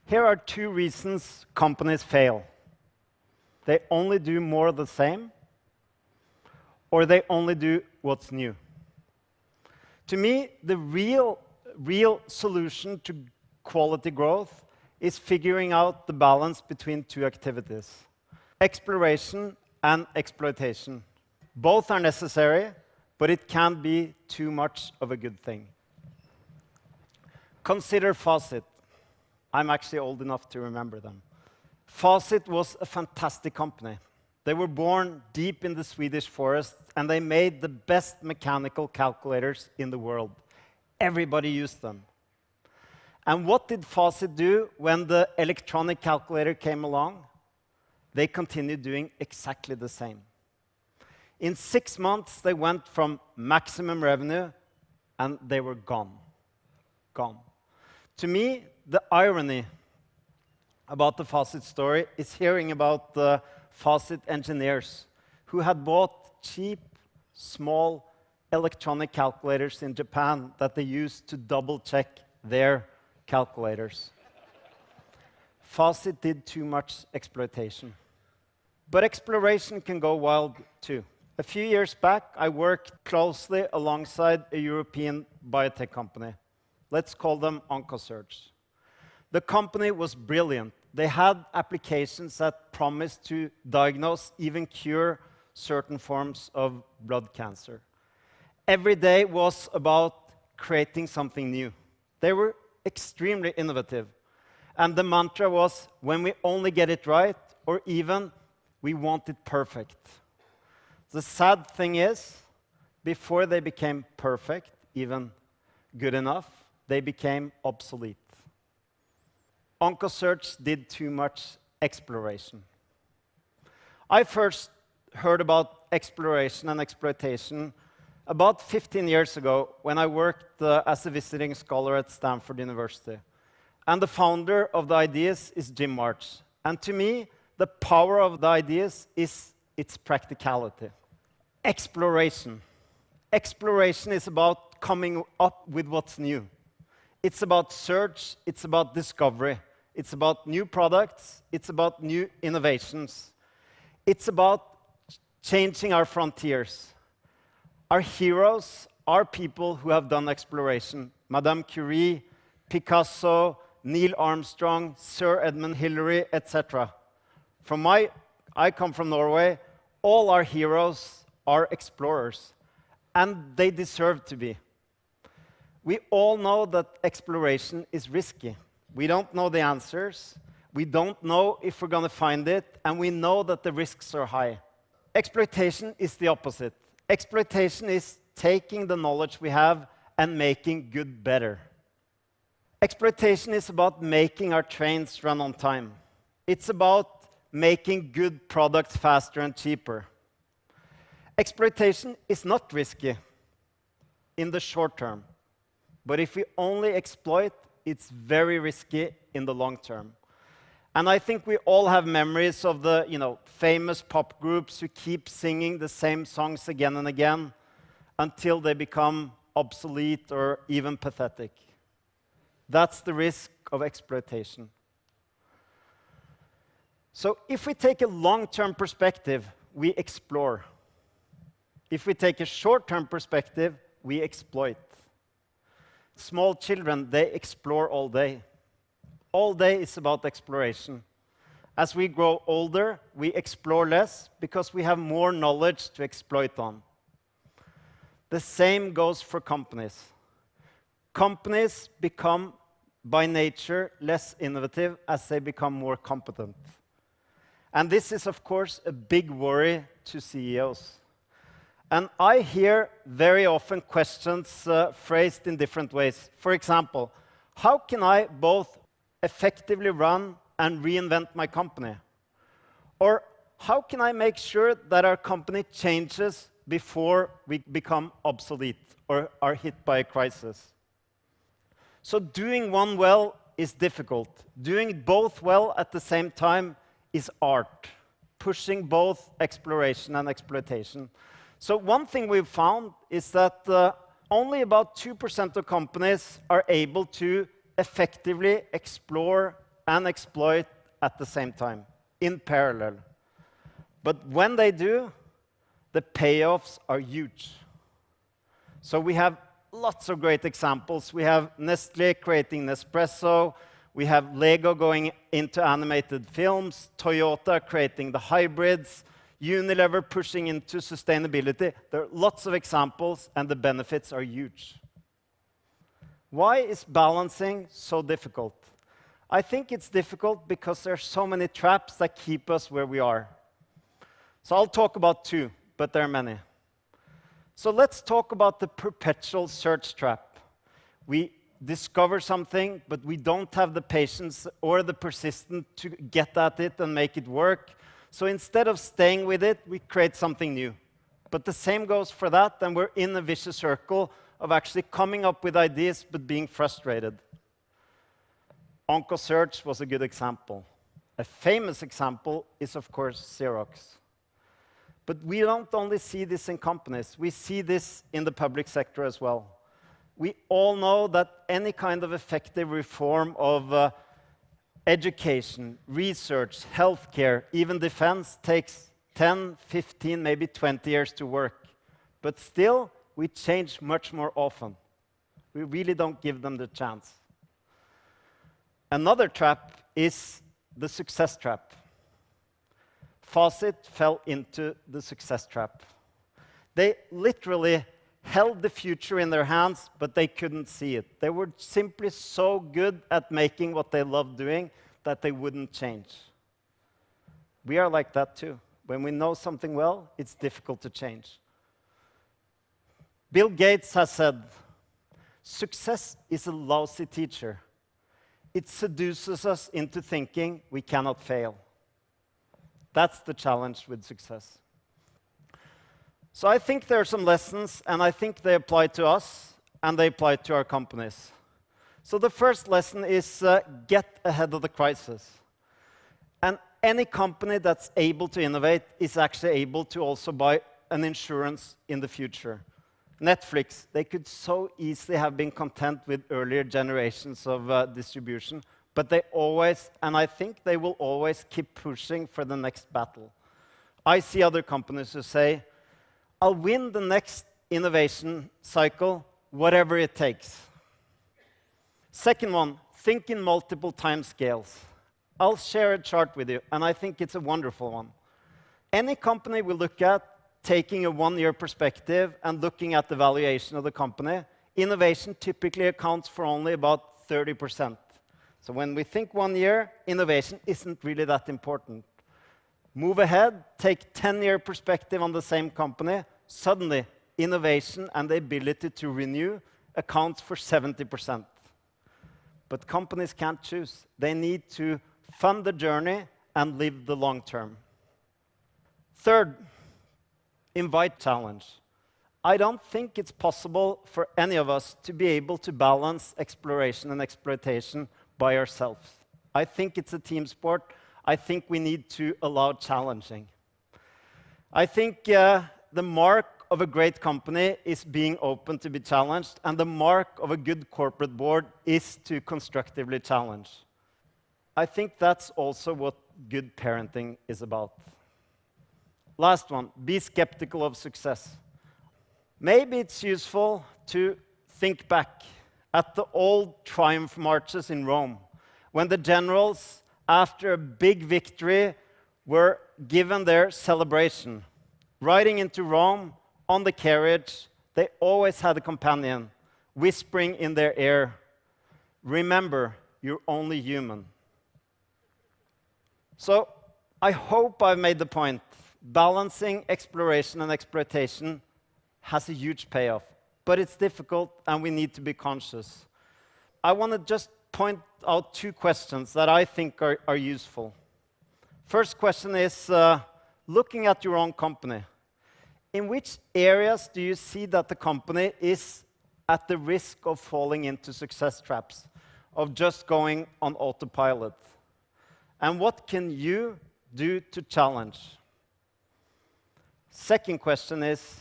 Here are two reasons companies fail. They only do more of the same, or they only do what's new. To me, the real solution to quality growth is figuring out the balance between two activities: exploration and exploitation. Both are necessary, but it can't be too much of a good thing. Consider Fawcett. I'm actually old enough to remember them. Fawcett was a fantastic company. They were born deep in the Swedish forest, and they made the best mechanical calculators in the world. Everybody used them. And what did Fawcett do when the electronic calculator came along? They continued doing exactly the same. In 6 months, they went from maximum revenue, and they were gone. Gone. To me, the irony about the Fawcett story is hearing about the Fawcett engineers who had bought cheap, small electronic calculators in Japan that they used to double-check their calculators. Fawcett did too much exploitation. But exploration can go wild too. A few years back, I worked closely alongside a European biotech company. Let's call them Oncosearch. The company was brilliant. They had applications that promised to diagnose, even cure, certain forms of blood cancer. Every day was about creating something new. They were extremely innovative. And the mantra was, when we only get it right, or even, we want it perfect. The sad thing is, before they became perfect, even good enough, they became obsolete. Oncosearch did too much exploration. I first heard about exploration and exploitation about 15 years ago when I worked as a visiting scholar at Stanford University. And the founder of the ideas is Jim March. And to me, the power of the ideas is its practicality. Exploration. Exploration is about coming up with what's new. It's about search, it's about discovery. It's about new products, it's about new innovations. It's about changing our frontiers. Our heroes are people who have done exploration. Madame Curie, Picasso, Neil Armstrong, Sir Edmund Hillary, etc. I come from Norway. All our heroes are explorers, and they deserve to be. We all know that exploration is risky. We don't know the answers. We don't know if we're going to find it, and we know that the risks are high. Exploitation is the opposite. Exploitation is taking the knowledge we have and making good better. Exploitation is about making our trains run on time. It's about making good products faster and cheaper. Exploitation is not risky in the short term, but if we only exploit, it's very risky in the long term. And I think we all have memories of the famous pop groups who keep singing the same songs again and again until they become obsolete or even pathetic. That's the risk of exploitation. So if we take a long-term perspective, we explore. If we take a short-term perspective, we exploit. Small children, they explore all day. All day is about exploration. As we grow older, we explore less because we have more knowledge to exploit on. The same goes for companies. Companies become, by nature, less innovative as they become more competent. And this is, of course, a big worry to CEOs. And I hear very often questions phrased in different ways. For example, how can I both effectively run and reinvent my company? Or how can I make sure that our company changes before we become obsolete or are hit by a crisis? So doing one well is difficult. Doing both well at the same time is art, pushing both exploration and exploitation. So one thing we've found is that only about 2% of companies are able to effectively explore and exploit at the same time, in parallel. But when they do, the payoffs are huge. So we have lots of great examples. We have Nestlé creating Nespresso. We have Lego going into animated films, Toyota creating the hybrids, Unilever pushing into sustainability. There are lots of examples, and the benefits are huge. Why is balancing so difficult? I think it's difficult because there are so many traps that keep us where we are. So I'll talk about two, but there are many. So let's talk about the perpetual search trap. We discover something, but we don't have the patience or the persistence to get at it and make it work. So instead of staying with it, we create something new. But the same goes for that, and we're in a vicious circle of actually coming up with ideas but being frustrated. OncoSearch was a good example. A famous example is, of course, Xerox. But we don't only see this in companies, we see this in the public sector as well. We all know that any kind of effective reform of education, research, healthcare, even defense takes 10, 15, maybe 20 years to work. But still, we change much more often. We really don't give them the chance. Another trap is the success trap. Fawcett fell into the success trap. They literally held the future in their hands, but they couldn't see it. They were simply so good at making what they loved doing that they wouldn't change. We are like that too. When we know something well, it's difficult to change. Bill Gates has said, "Success is a lousy teacher. It seduces us into thinking we cannot fail." That's the challenge with success. So I think there are some lessons, and I think they apply to us, and they apply to our companies. So the first lesson is get ahead of the crisis. And any company that's able to innovate is actually able to also buy an insurance in the future. Netflix, they could so easily have been content with earlier generations of distribution, but they always, and I think they will always keep pushing for the next battle. I see other companies who say, "I'll win the next innovation cycle, whatever it takes." Second one, think in multiple time scales. I'll share a chart with you, and I think it's a wonderful one. Any company we look at, taking a one-year perspective and looking at the valuation of the company, innovation typically accounts for only about 30%. So when we think 1 year, innovation isn't really that important. Move ahead, take 10-year perspective on the same company, suddenly innovation and the ability to renew accounts for 70%. But companies can't choose. They need to fund the journey and live the long term. Third, invite challenge. I don't think it's possible for any of us to be able to balance exploration and exploitation by ourselves. I think it's a team sport. I think we need to allow challenging. I think the mark of a great company is being open to be challenged, and the mark of a good corporate board is to constructively challenge. I think that's also what good parenting is about. Last one, be skeptical of success. Maybe it's useful to think back at the old triumph marches in Rome, when the generals, after a big victory, were given their celebration. Riding into Rome on the carriage, they always had a companion, whispering in their ear, "Remember, you're only human." So I hope I've made the point. Balancing exploration and exploitation has a huge payoff, but it's difficult and we need to be conscious. I want to just point out two questions that I think are useful. First question is, looking at your own company, in which areas do you see that the company is at the risk of falling into success traps, of just going on autopilot? And what can you do to challenge? Second question is,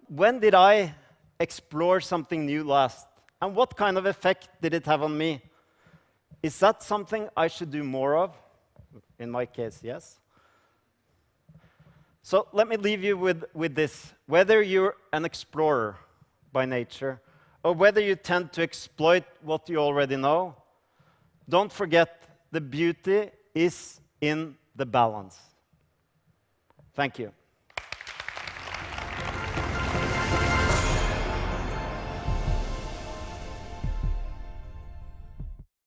when did I explore something new last? And what kind of effect did it have on me? Is that something I should do more of? In my case, yes. So let me leave you with this. Whether you're an explorer by nature, or whether you tend to exploit what you already know, don't forget the beauty is in the balance. Thank you.